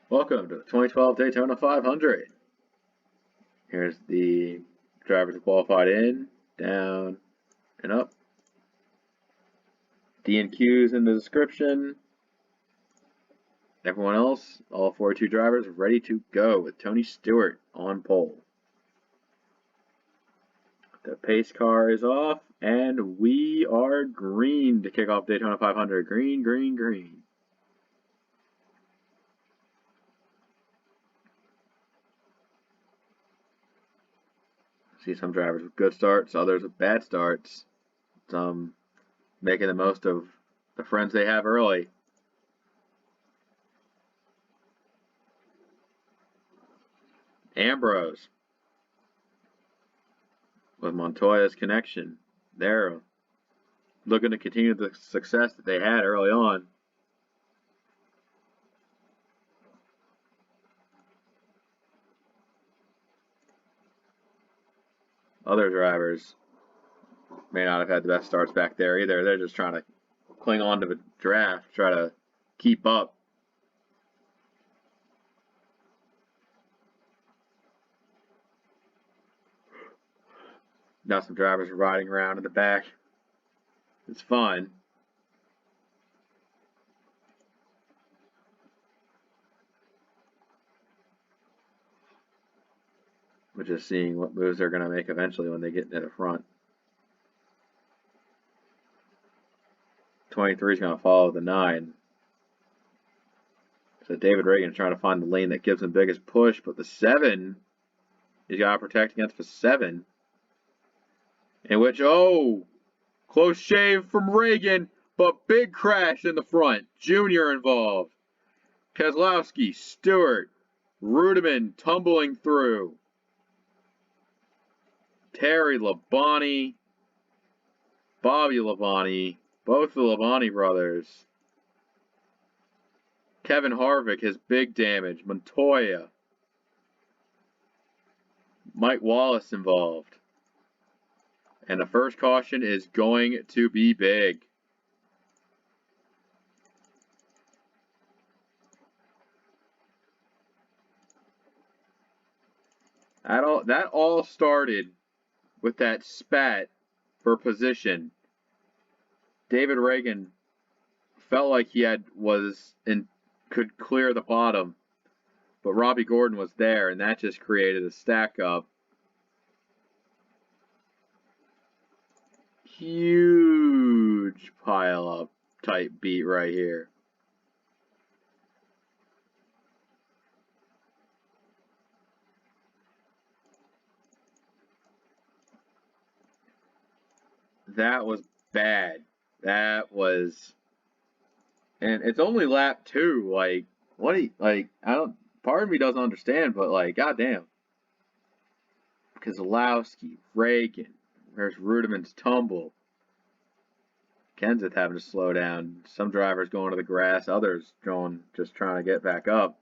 Welcome to the 2012 Daytona 500. Here's the drivers who qualified in, down, and up. DNQs in the description. Everyone else, all 42 drivers, ready to go with Tony Stewart on pole. The pace car is off, and we are green to kick off Daytona 500. Green, green, green. See some drivers with good starts, others with bad starts. Some making the most of the friends they have early. Ambrose with Montoya's connection. They're looking to continue the success that they had early on. Other drivers may not have had the best starts back there either. They're just trying to cling on to the draft, try to keep up. Now some drivers are riding around in the back. It's fun. We're just seeing what moves they're going to make eventually when they get into the front. 23 is going to follow the 9. So David Reagan is trying to find the lane that gives him the biggest push, but the 7, he's got to protect against the 7. In which, close shave from Reagan, but big crash in the front. Junior involved. Keselowski, Stewart, Rudiman tumbling through. Terry Labonte, Bobby Labonte, both the Labonte brothers. Kevin Harvick has big damage. Montoya. Mike Wallace involved. And the first caution is going to be big. That all started with that spat for position. David Reagan felt like he could clear the bottom, but Robbie Gordon was there, and that just created a stack up. Huge pile up type beat right here. That was bad. That was, and it's only lap 2. Like, part of me doesn't understand, but like, goddamn. Keselowski, Reagan, there's Rudiman's tumble. Kenseth having to slow down. Some drivers going to the grass, others just trying to get back up.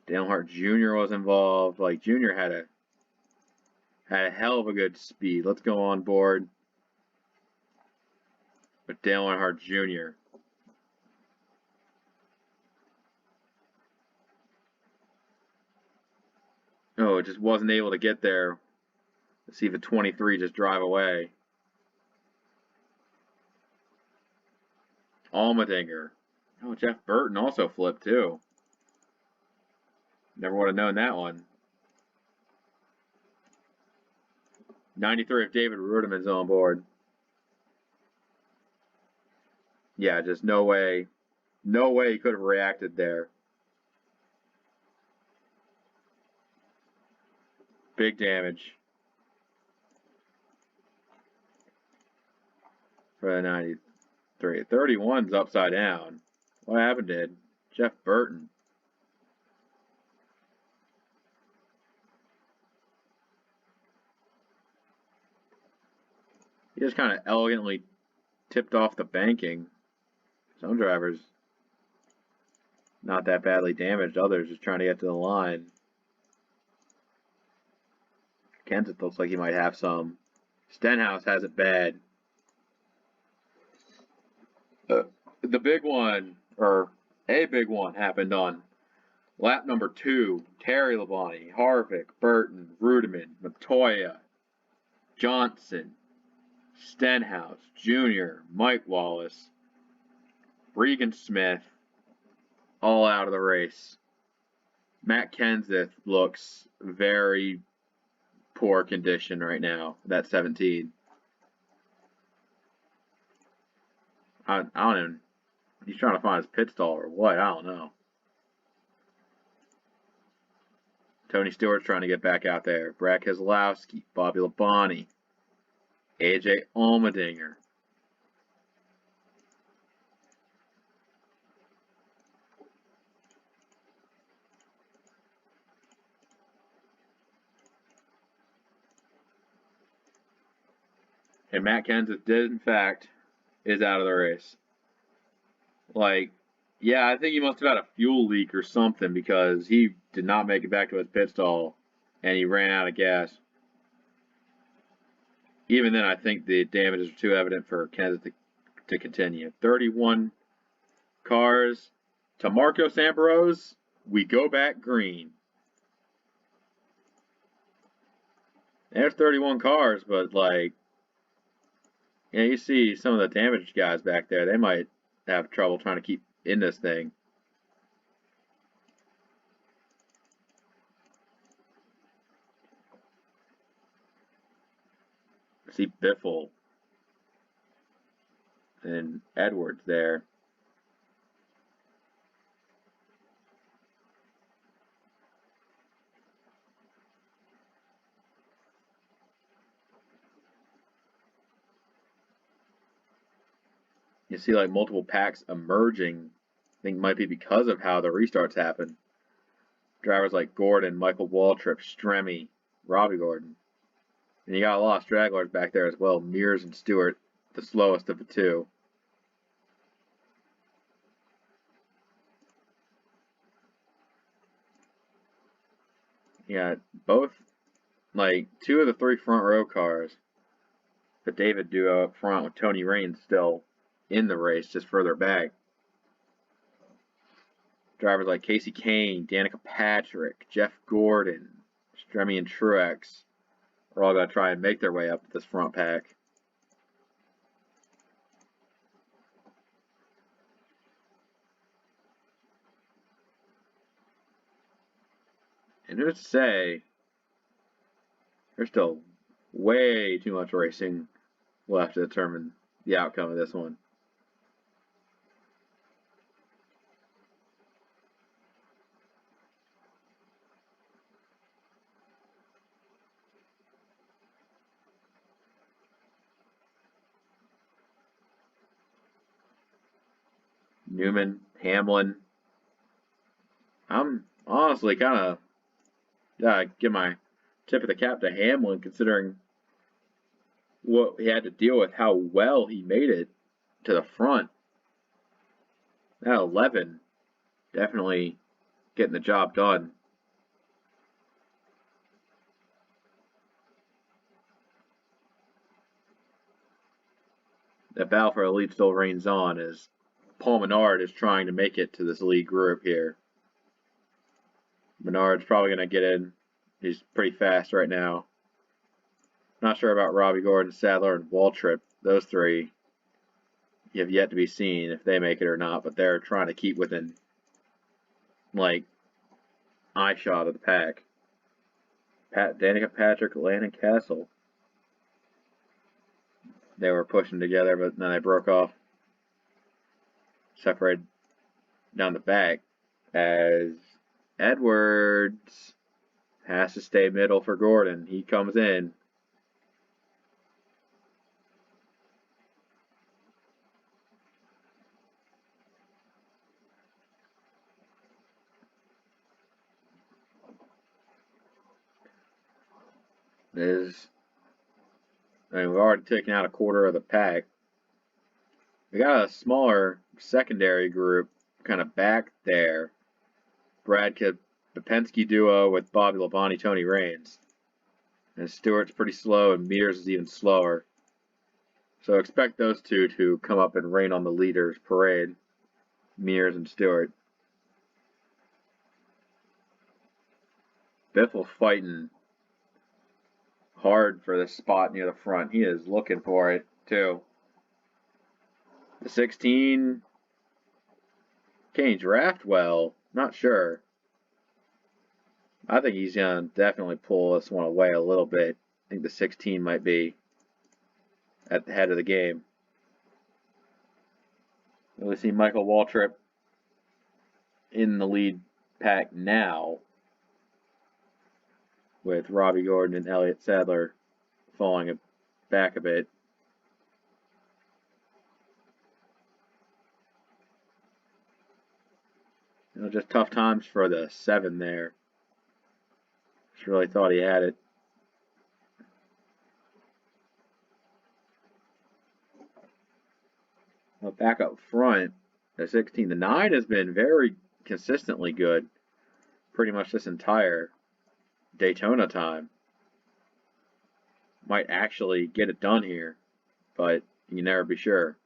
Dale Earnhardt Jr. was involved. Like, Jr. had a hell of a good speed. Let's go on board with Dale Earnhardt Jr. Oh, it just wasn't able to get there. Let's see if the 23 just drive away. Allmendinger. Oh, Jeff Burton also flipped too. Never would have known that one. 93 if David Rudiman's on board. Yeah, just no way. No way he could have reacted there. Big damage for the 93. 31's upside down. What happened to Jeff Burton? He just kind of elegantly tipped off the banking. Some drivers not that badly damaged. Others just trying to get to the line. Kenseth looks like he might have some. Stenhouse has it bad. The big one, or a big one, happened on Lap number 2, Terry Labonte, Harvick, Burton, Rudiman, Montoya, Johnson, Stenhouse, Jr., Mike Wallace, Regan Smith, all out of the race. Matt Kenseth looks very poor condition right now, that 17. I don't even, he's trying to find his pit stall or what, I don't know. Tony Stewart's trying to get back out there. Brad Keselowski, Bobby Labonte, AJ Allmendinger. And Matt Kenseth did, in fact, is out of the race. Like, yeah, I think he must have had a fuel leak or something because he did not make it back to his pit stall and he ran out of gas. Even then, I think the damages are too evident for Kenseth to continue. 31 cars to Marcos Ambrose. We go back green. There's 31 cars, but like, yeah, you see some of the damaged guys back there. They might have trouble trying to keep in this thing. See Biffle and Edwards there. You see like multiple packs emerging. I think might be because of how the restarts happen. Drivers like Gordon, Michael Waltrip, Stremme, Robbie Gordon. And you got a lot of stragglers back there as well. Mears and Stewart, the slowest of the two. Yeah, both, like, 2 of the 3 front row cars. The David duo up front with Tony Raines still in the race, just further back. Drivers like Casey Kane, Danica Patrick, Jeff Gordon, Stremme and Truex are all going to try and make their way up to this front pack. And who's to say there's still way too much racing left to determine the outcome of this one. Newman, Hamlin. I'm honestly kind of give my tip of the cap to Hamlin considering what he had to deal with, how well he made it to the front. That 11, definitely getting the job done. The battle for the lead still reigns on as Paul Menard is trying to make it to this lead group here. Menard's probably going to get in. He's pretty fast right now. Not sure about Robbie Gordon, Sadler, and Waltrip. Those 3 have yet to be seen if they make it or not, but they're trying to keep within, like, eye shot of the pack. Danica Patrick, Landon Castle. They were pushing together, but then they broke off. Separated down the back as Edwards has to stay middle for Gordon. He comes in. We've already taken out a quarter of the pack. We got a smaller secondary group kind of back there. Brad Penske duo with Bobby Labonte, Tony Raines. And Stewart's pretty slow, and Mears is even slower. So expect those 2 to come up and rain on the leaders' parade. Mears and Stewart. Biffle fighting hard for this spot near the front. He is looking for it, too. The 16. Can he draft well? Not sure. I think he's going to definitely pull this one away a little bit. I think the 16 might be at the head of the game. We see Michael Waltrip in the lead pack now, with Robbie Gordon and Elliott Sadler falling back a bit. Just tough times for the 7 there. Just really thought he had it. Well, back up front, the 16. The 9 has been very consistently good pretty much this entire Daytona time. Might actually get it done here, but you can never be sure.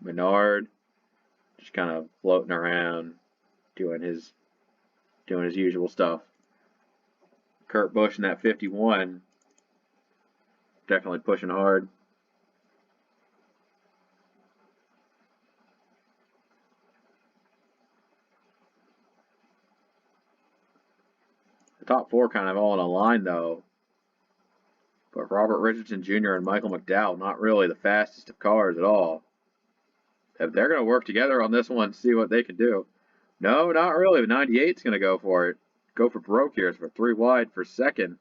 Menard just kind of floating around, doing his usual stuff. Kurt Busch in that 51, definitely pushing hard. The top 4 kind of all in a line, though. But Robert Richardson Jr. and Michael McDowell, not really the fastest of cars at all. If they're going to work together on this one, see what they can do. No, not really. The 98's going to go for it. Go for broke here for 3 wide for second.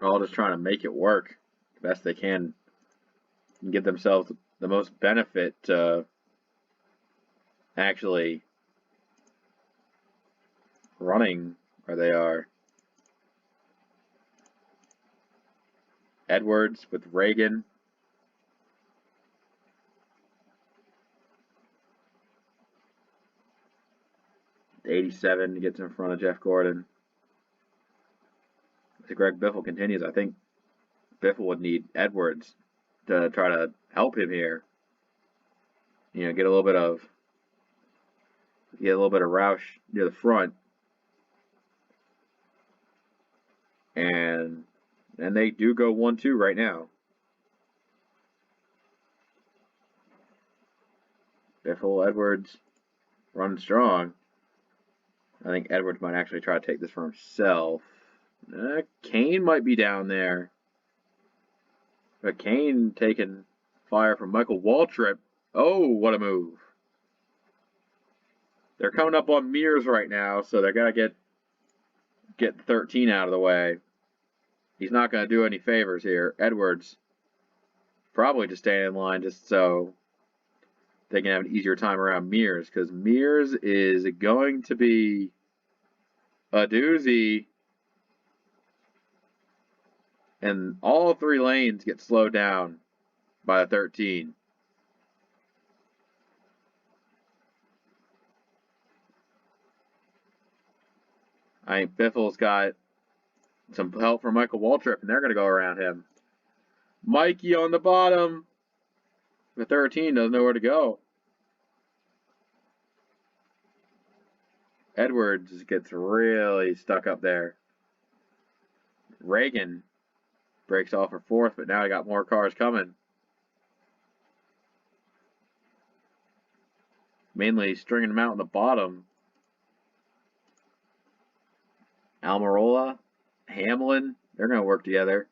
They're all just trying to make it work the best they can and give themselves the most benefit to actually running where they are. Edwards with Reagan. The 87 gets in front of Jeff Gordon. As Greg Biffle continues, I think Biffle would need Edwards to try to help him here. Get a little bit of Roush near the front. And they do go 1-2 right now. Biffle, Edwards, running strong. I think Edwards might actually try to take this for himself. Kane might be down there. But Kane taking fire from Michael Waltrip. Oh, what a move. They're coming up on Mears right now, so they're going to get 13 out of the way. He's not going to do any favors here. Edwards probably just staying in line just so they can have an easier time around Mears, because Mears is going to be a doozy. And all 3 lanes get slowed down by the 13. I think Biffle's got some help from Michael Waltrip, and they're going to go around him. Mikey on the bottom. The 13 doesn't know where to go. Edwards gets really stuck up there. Reagan breaks off for 4th, but now he got more cars coming. Mainly stringing them out on the bottom. Almirola, Hamlin, they're going to work together.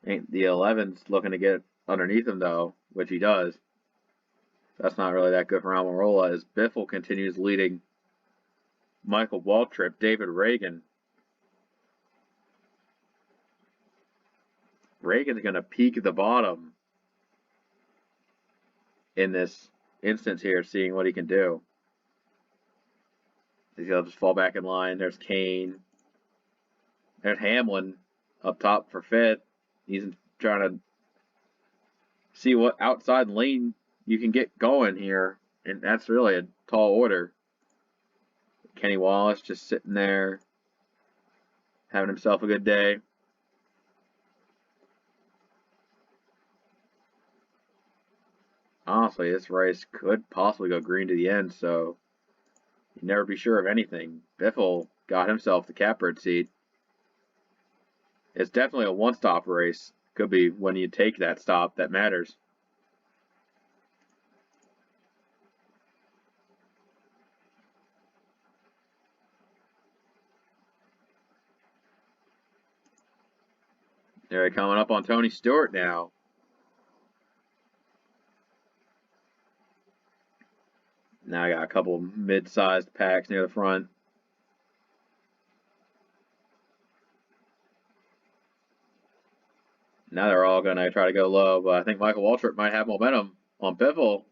Ain't the 11's looking to get underneath him, though, which he does. That's not really that good for Almirola, as Biffle continues leading Michael Waltrip, David Reagan. Reagan's going to peek at the bottom in this instance here, seeing what he can do. He'll just fall back in line. There's Kane. There's Hamlin up top for 5th. He's trying to see what outside lane you can get going here, and that's really a tall order. Kenny Wallace just sitting there, having himself a good day. Honestly, this race could possibly go green to the end, so you'd never be sure of anything. Biffle got himself the catbird seat. It's definitely a one-stop race. Could be when you take that stop that matters. They're coming up on Tony Stewart now. Now I got a couple mid-sized packs near the front. Now they're all going to try to go low, but I think Michael Waltrip might have momentum on Biffle.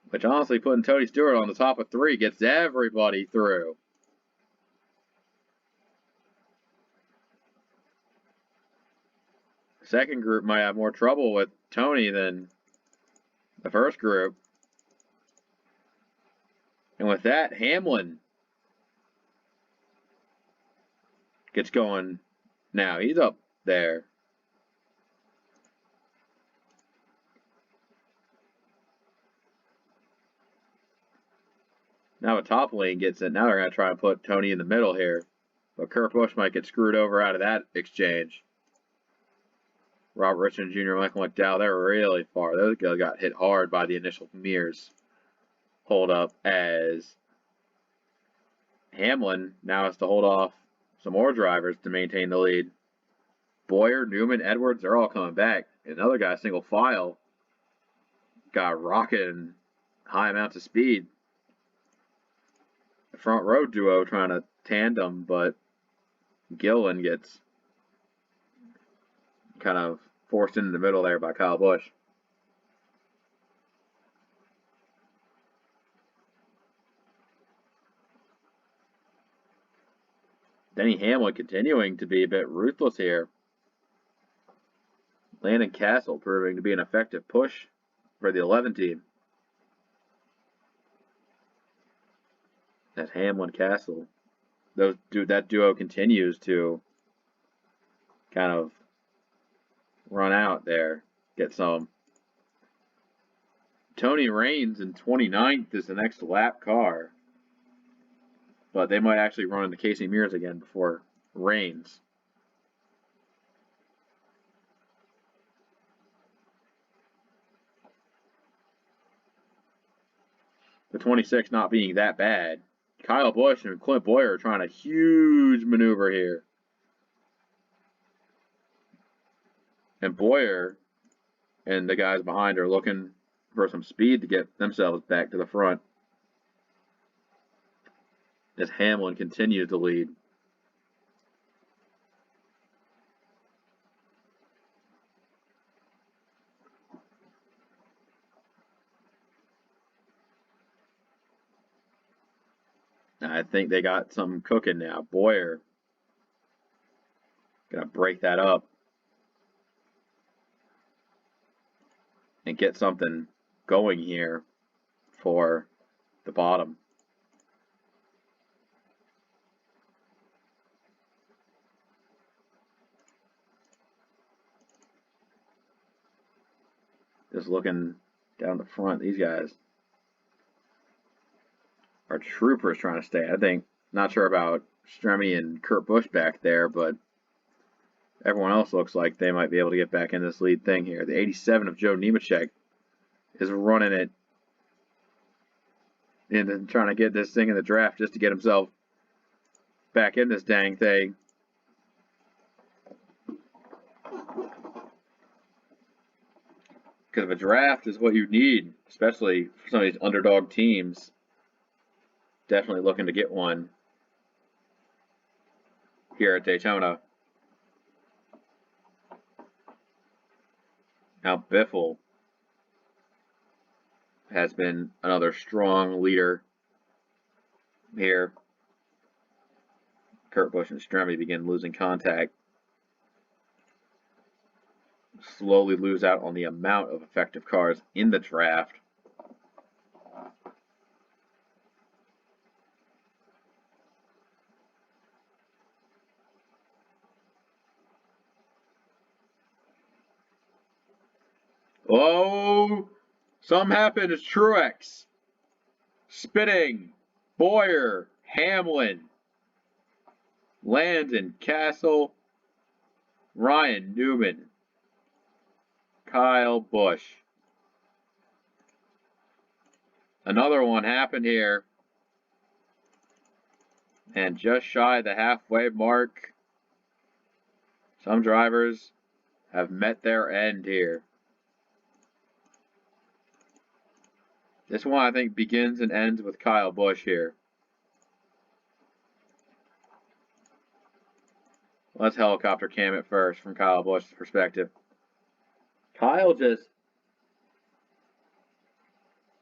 Which honestly, putting Tony Stewart on the top of 3 gets everybody through. The second group might have more trouble with Tony than the first group. And with that, Hamlin gets going now. He's up there. Now the top lane gets it. Now they're going to try and put Tony in the middle here. But Kurt Busch might get screwed over out of that exchange. Robert Richmond Jr., Michael McDowell, they're really far. Those guys got hit hard by the initial mirrors hold up as Hamlin now has to hold off some more drivers to maintain the lead. Boyer, Newman, Edwards, they're all coming back. Another guy, single file, got rocketing high amounts of speed. The front row duo trying to tandem, but Gillen gets kind of forced into the middle there by Kyle Busch. Denny Hamlin continuing to be a bit ruthless here. Landon Castle proving to be an effective push for the 11 team. That's Hamlin Castle. That duo continues to kind of run out there. Get some. Tony Raines in 29th is the next lap car. But they might actually run into Casey Mears again before Raines. The 26 not being that bad. Kyle Busch and Clint Boyer are trying a huge maneuver here. And Boyer and the guys behind are looking for some speed to get themselves back to the front. As Hamlin continues to lead. I think they got something cooking now. Boyer gonna break that up and get something going here for the bottom. Just looking down the front, these guys are troopers trying to stay. I think, not sure about Stremme and Kurt Busch back there, but everyone else looks like they might be able to get back in this lead thing here. The 87 of Joe Nemechek is running it and trying to get this thing in the draft just to get himself back in this dang thing. Because a draft is what you need, especially for some of these underdog teams. Definitely looking to get one here at Daytona. Now Biffle has been another strong leader here. Kurt Busch and Stremme begin losing contact. Slowly lose out on the amount of effective cars in the draft. Oh, something happened to Truex. Spinning. Boyer. Hamlin. Landon. Castle. Ryan Newman. Kyle Busch. Another one happened here. And just shy of the halfway mark, some drivers have met their end here. This one, I think, begins and ends with Kyle Busch here. Let's helicopter cam it first from Kyle Busch's perspective. Kyle just...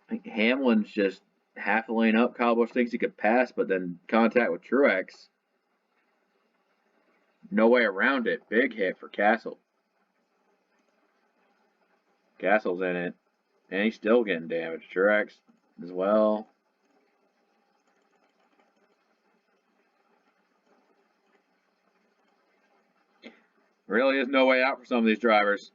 I think Hamlin's just half a lane up. Kyle Busch thinks he could pass, but then contact with Truex. No way around it. Big hit for Castle. Castle's in it. And he's still getting damaged. Truex as well. Really is no way out for some of these drivers.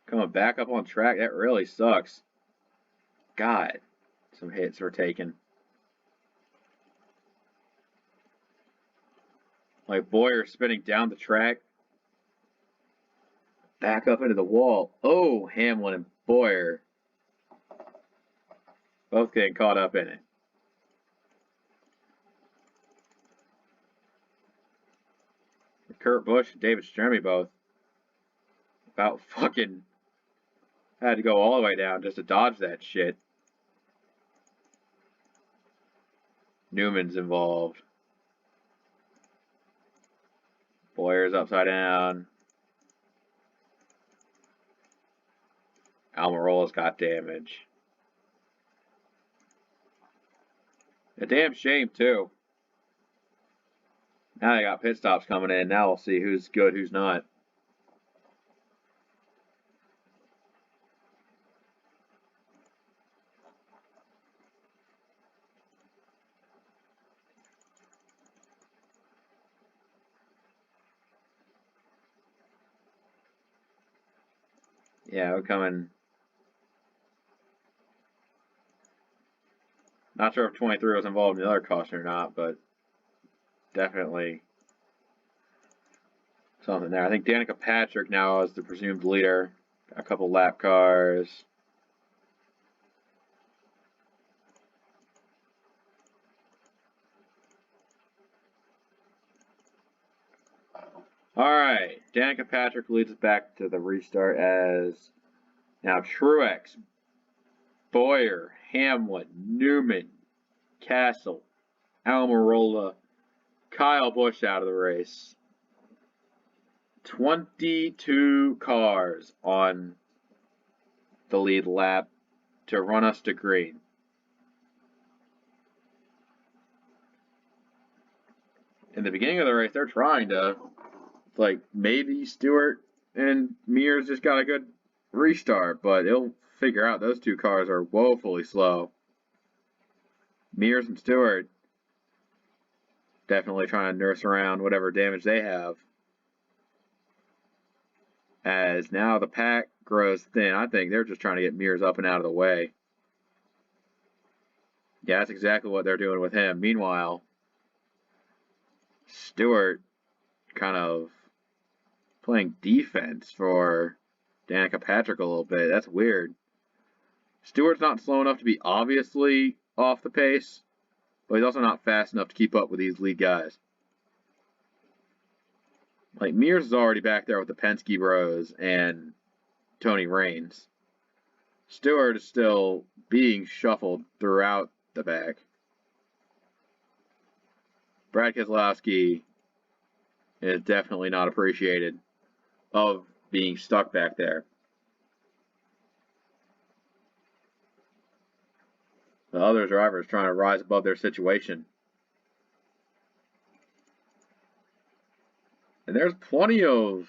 Coming back up on track, that really sucks. God, some hits were taken. Like Boyer spinning down the track. Back up into the wall. Oh, Hamlin and Boyer. Both getting caught up in it. Kurt Busch and David Stremme both about fucking had to go all the way down just to dodge that shit. Newman's involved. Boyer's upside down. Almirola's got damage. A damn shame, too. Now they got pit stops coming in. Now we'll see who's good, who's not. Yeah, we're coming. Not sure if 23 was involved in the other caution or not, but definitely something there. I think Danica Patrick now is the presumed leader. Got a couple lap cars. Alright, Danica Patrick leads us back to the restart as now Truex, Boyer, Hamlin, Newman, Castle, Almirola, Kyle Busch out of the race. 22 cars on the lead lap to run us to green. In the beginning of the race, they're trying to, like, maybe Stewart and Mears just got a good restart, but they'll figure out those two cars are woefully slow. Mears and Stewart definitely trying to nurse around whatever damage they have. As now the pack grows thin. I think they're just trying to get Mears up and out of the way. Yeah, that's exactly what they're doing with him. Meanwhile, Stewart kind of playing defense for Danica Patrick a little bit. That's weird. Stewart's not slow enough to be obviously off the pace, but he's also not fast enough to keep up with these lead guys. Like, Mears is already back there with the Penske bros and Tony Raines. Stewart is still being shuffled throughout the back. Brad Keselowski is definitely not appreciated of being stuck back there. The other drivers trying to rise above their situation. And there's plenty of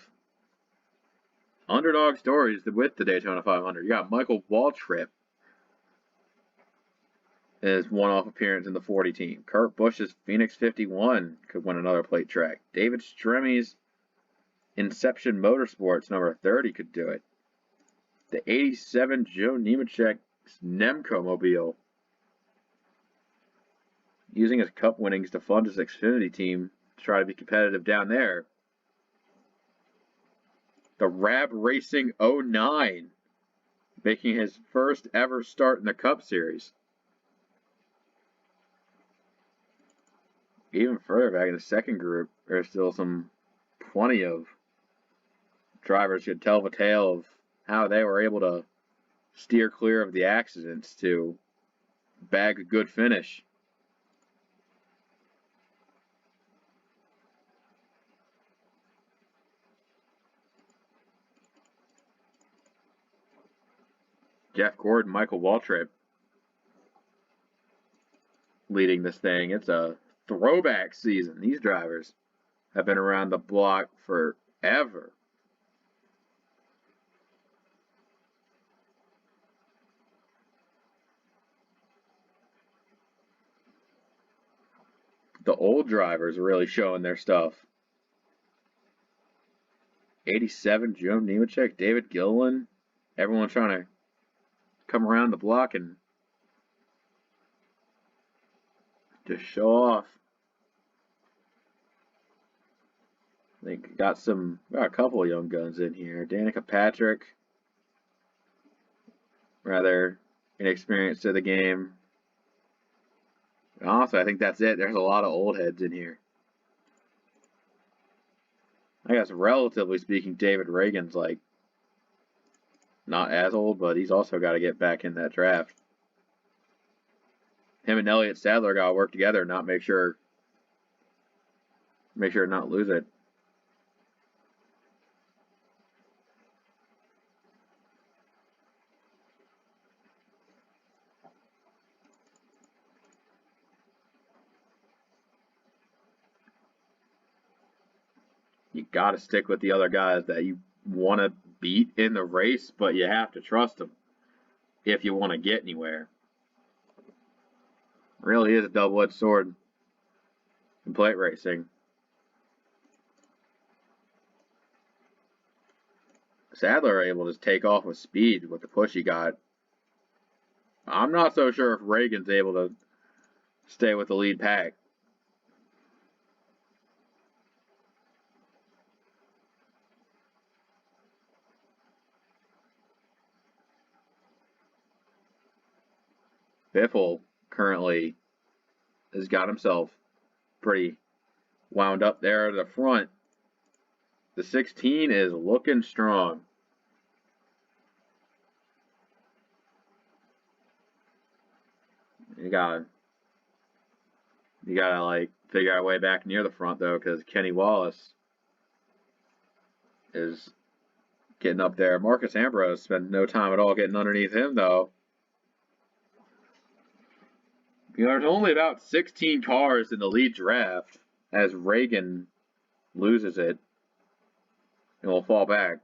underdog stories with the Daytona 500. You got Michael Waltrip in his one-off appearance in the 40 team. Kurt Busch's Phoenix 51 could win another plate track. David Stremme's Inception Motorsports, number 30, could do it. The 87 Joe Nemechek Nemco Mobile. Using his cup winnings to fund his Xfinity team to try to be competitive down there. The Rab Racing 09, making his first ever start in the Cup Series. Even further back in the second group, there's still plenty of drivers who could tell the tale of how they were able to steer clear of the accidents to bag a good finish. Jeff Gordon, Michael Waltrip leading this thing. It's a throwback season. These drivers have been around the block forever. The old drivers are really showing their stuff. 87, Joe Nemechek, David Gilliland. Everyone trying to come around the block and just show off. I think got a couple of young guns in here. Danica Patrick, rather inexperienced to the game. Also, I think that's it. There's a lot of old heads in here. I guess, relatively speaking, David Reagan's like not as old, but he's also got to get back in that draft. Him and Elliott Sadler got to work together and not make sure not lose it. You got to stick with the other guys that you want to beat in the race, but you have to trust them if you want to get anywhere. It really is a double-edged sword in plate racing. Sadler able to take off with speed with the push he got. I'm not so sure if Reagan's able to stay with the lead pack. Biffle currently has got himself pretty wound up there at the front. The 16 is looking strong. You gotta like figure out a way back near the front though, because Kenny Wallace is getting up there. Marcus Ambrose spent no time at all getting underneath him though. There's only about 16 cars in the lead draft as Reagan loses it and will fall back.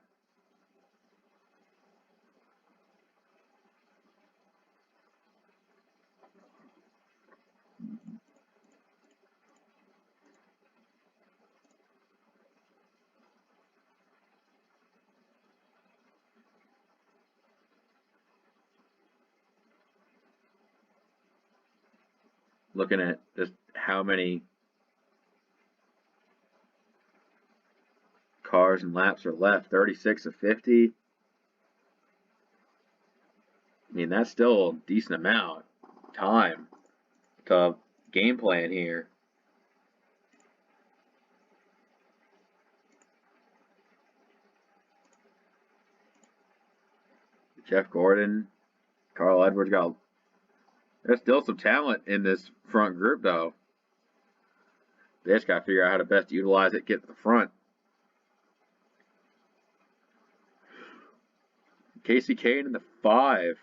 Looking at just how many cars and laps are left, 36 of 50. I mean, that's still a decent amount of time to game plan here. Jeff Gordon, Carl Edwards there's still some talent in this front group, though. They just got to figure out how to best utilize it, get to the front. Casey Kane in the 5.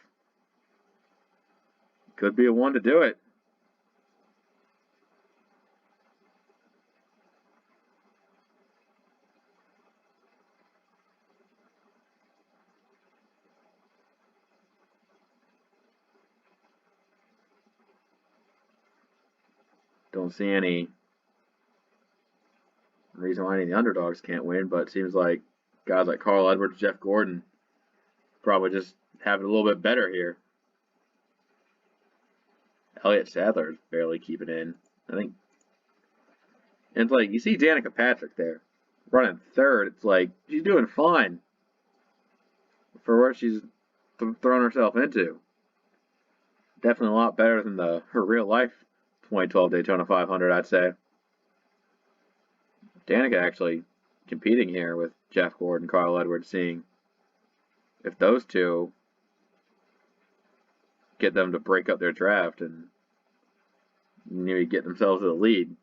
Could be a one to do it. Don't see any reason reason why any of the underdogs can't win, but it seems like guys like Carl Edwards, Jeff Gordon, probably just have it a little bit better here. Elliott Sadler's barely keeping in. I think. And it's like, you see Danica Patrick there, running third. It's like, she's doing fine for what she's thrown herself into. Definitely a lot better than her real life 2012 Daytona 500, I'd say. Danica actually competing here with Jeff Gordon, Carl Edwards, seeing if those two get them to break up their draft and maybe get themselves to the lead.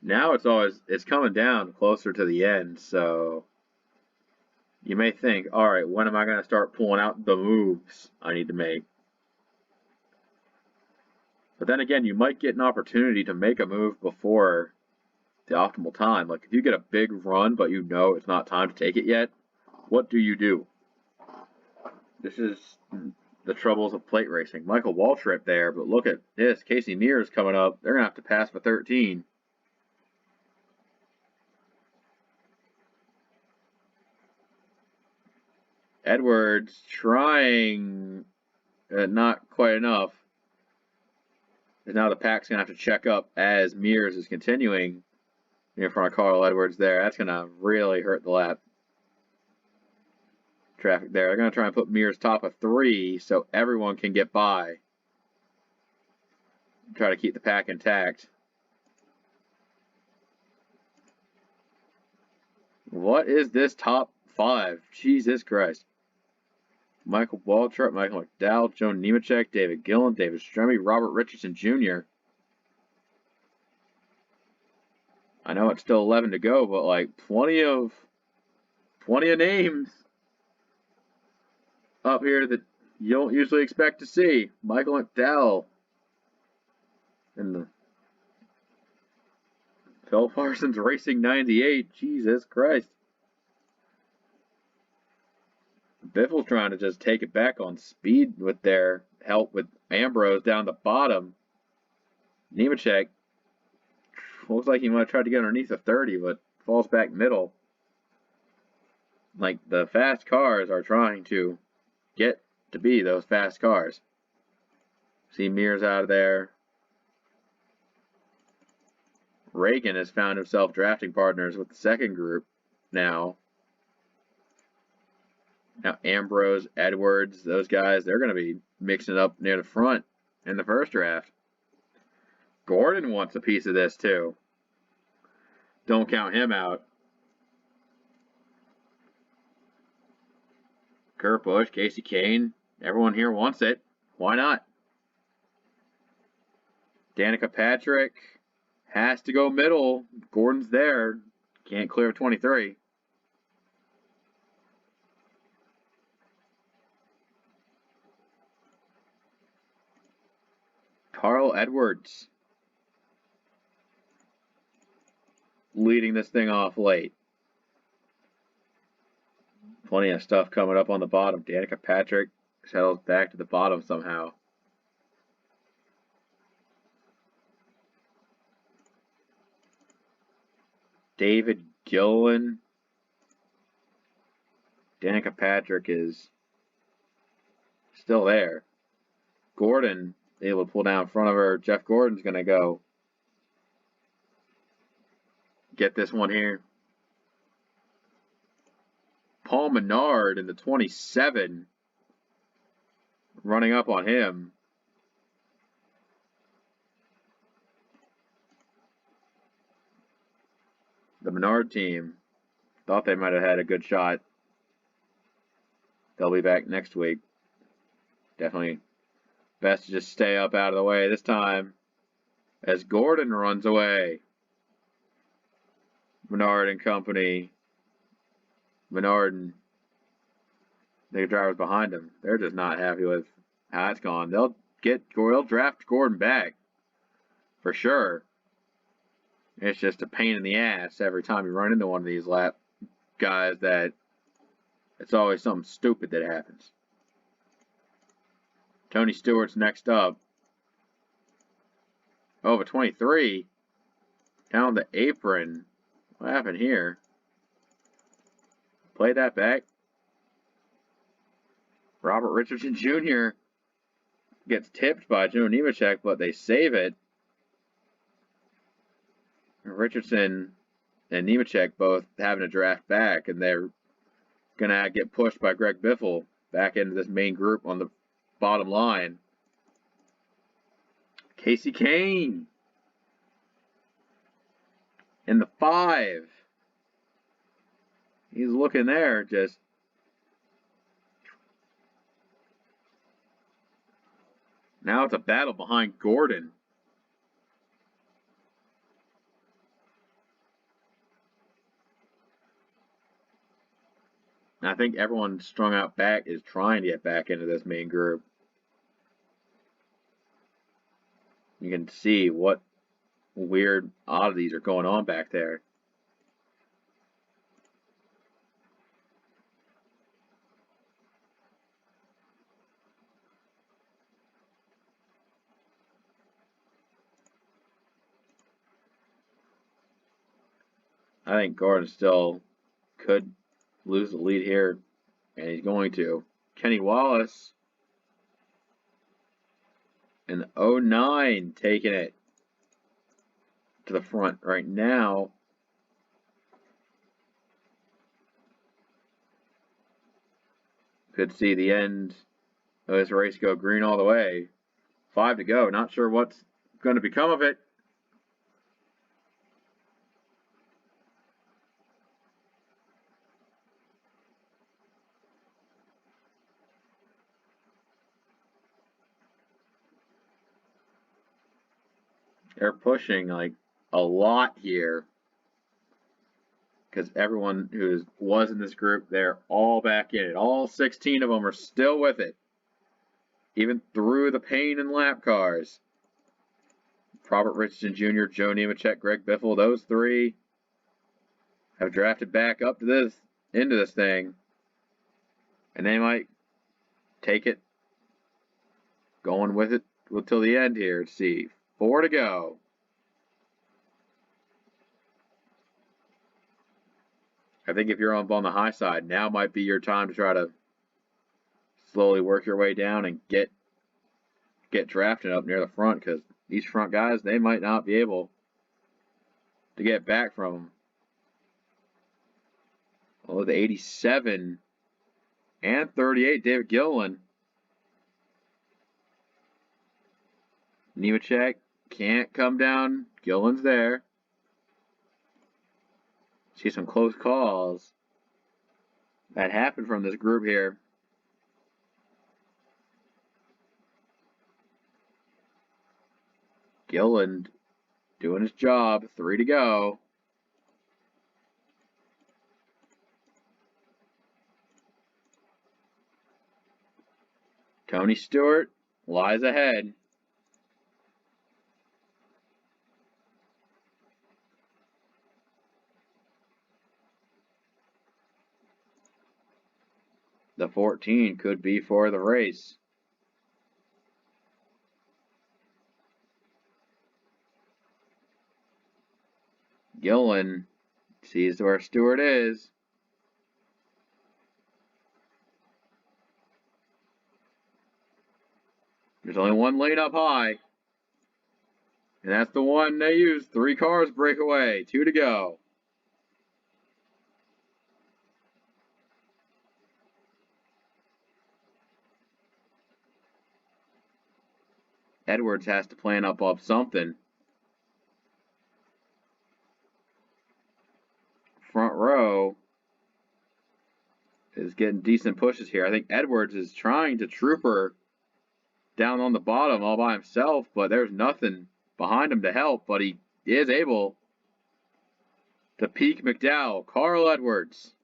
Now it's coming down closer to the end, so you may think, all right, when am I going to start pulling out the moves I need to make? But then again, you might get an opportunity to make a move before the optimal time. Like if you get a big run, but you know it's not time to take it yet, what do? This is the troubles of plate racing. Michael Waltrip there, but look at this. Casey Mears coming up. They're going to have to pass for 13. Edwards trying, not quite enough. And now the pack's going to have to check up as Mears is continuing in front of Carl Edwards there. That's going to really hurt the lap traffic there. They're going to try and put Mears top of 3 so everyone can get by. Try to keep the pack intact. What is this top 5? Jesus Christ. Michael Waltrip, Michael McDowell, Joe Nemechek, David Gillen, David Stremme, Robert Richardson Jr. I know it's still 11 to go, but like plenty of names up here that you don't usually expect to see. Michael McDowell and the Phil Parsons Racing 98. Jesus Christ. Biffle's trying to just take it back on speed with their help with Ambrose down the bottom. Nemechek looks like he might have tried to get underneath the 30, but falls back middle. Like the fast cars are trying to get to be those fast cars. See Mears out of there. Reagan has found himself drafting partners with the second group now. Now Ambrose, Edwards, those guys, they're going to be mixing it up near the front in the first draft. Gordon wants a piece of this too. Don't count him out. Kurt Busch, Casey Kane, everyone here wants it. Why not? Danica Patrick has to go middle. Gordon's there. Can't clear 23. Carl Edwards leading this thing off late. Plenty of stuff coming up on the bottom. Danica Patrick settles back to the bottom somehow. David Gillen. Danica Patrick is still there. Gordon able to pull down in front of her. Jeff Gordon's going to go get this one here. Paul Menard in the 27 running up on him. The Menard team thought they might have had a good shot. They'll be back next week. Definitely best to just stay up out of the way this time as Gordon runs away. Menard and company. Menard and the drivers behind him, they're just not happy with how it's gone. They'll draft Gordon back for sure. It's just a pain in the ass every time you run into one of these lap guys that It's always something stupid that happens. Tony Stewart's next up. Over 23. Down the apron. What happened here? Play that back. Robert Richardson Jr. gets tipped by Joe Nemechek, but they save it. Richardson and Nemechek both having a draft back, and they're going to get pushed by Greg Biffle back into this main group on the bottom line. Casey Kane in the 5. He's looking there, just now it's a battle behind Gordon. And I think everyone strung out back is trying to get back into this main group. You can see what weird oddities are going on back there. I think Gordon still could lose the lead here, and he's going to. Kenny Wallace in the 09 taking it to the front right now. Could see the end of this race go green all the way. 5 to go. Not sure what's going to become of it. They're pushing like a lot here because everyone who was in this group, they're all back in it. All 16 of them are still with it, even through the pain and lap cars. Robert Richardson Jr., Joe Nemechek, Greg Biffle, those 3 have drafted back up to this into this thing, and they might take it, going with it until the end here. Let's see. 4 to go. I think if you're on the high side, now might be your time to try to slowly work your way down and get drafted up near the front, because these front guys, they might not be able to get back from them. Oh, the 87 and 38, David Gilliland. Nemechek can't come down. Gillen's there. See some close calls that happened from this group here. Gilliland doing his job. 3 to go. Tony Stewart lies ahead. The 14 could be for the race. Gilliland sees where Stewart is. There's only one lane up high, and that's the one they use. 3 cars break away. 2 to go. Edwards has to plan up something. Front row is getting decent pushes here. I think Edwards is trying to trooper down on the bottom all by himself, but there's nothing behind him to help, but he is able to peek McDowell. Carl Edwards,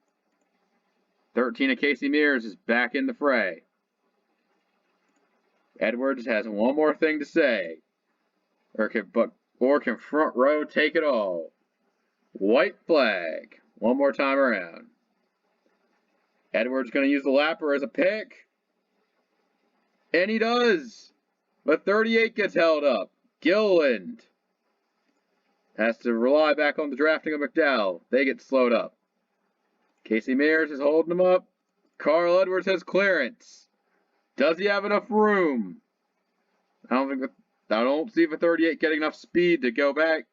13 of Casey Mears, is back in the fray. Edwards has one more thing to say, or can front row take it all? White flag, one more time around. Edwards going to use the lapper as a pick. And he does. But 38 gets held up. Gilliland has to rely back on the drafting of McDowell. They get slowed up. Casey Mears is holding him up. Carl Edwards has clearance. Does he have enough room? I don't see the 38 getting enough speed to go back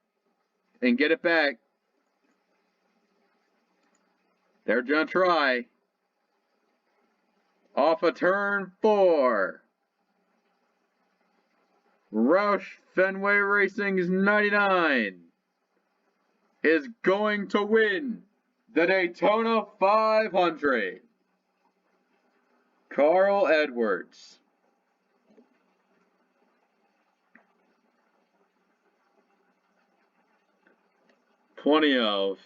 and get it back. They're going to try. Off of turn 4. Roush Fenway Racing's 99 is going to win the Daytona 500. Carl Edwards. Plenty of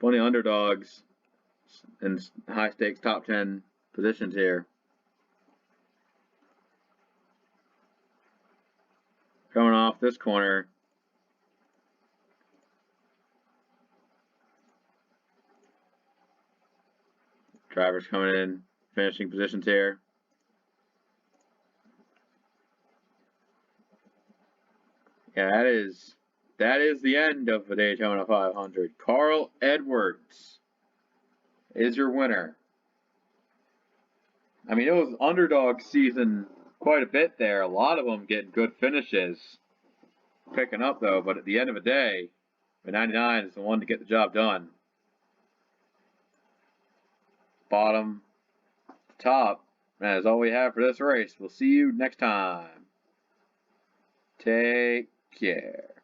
underdogs in high stakes top 10 positions here. Coming off this corner. Drivers coming in, finishing positions here. Yeah, that is the end of the Daytona 500. Carl Edwards is your winner. I mean, it was underdog season quite a bit there. A lot of them getting good finishes. Picking up, though, but at the end of the day, the 99 is the one to get the job done. Bottom, top, that is all we have for this race. We'll see you next time. Take care.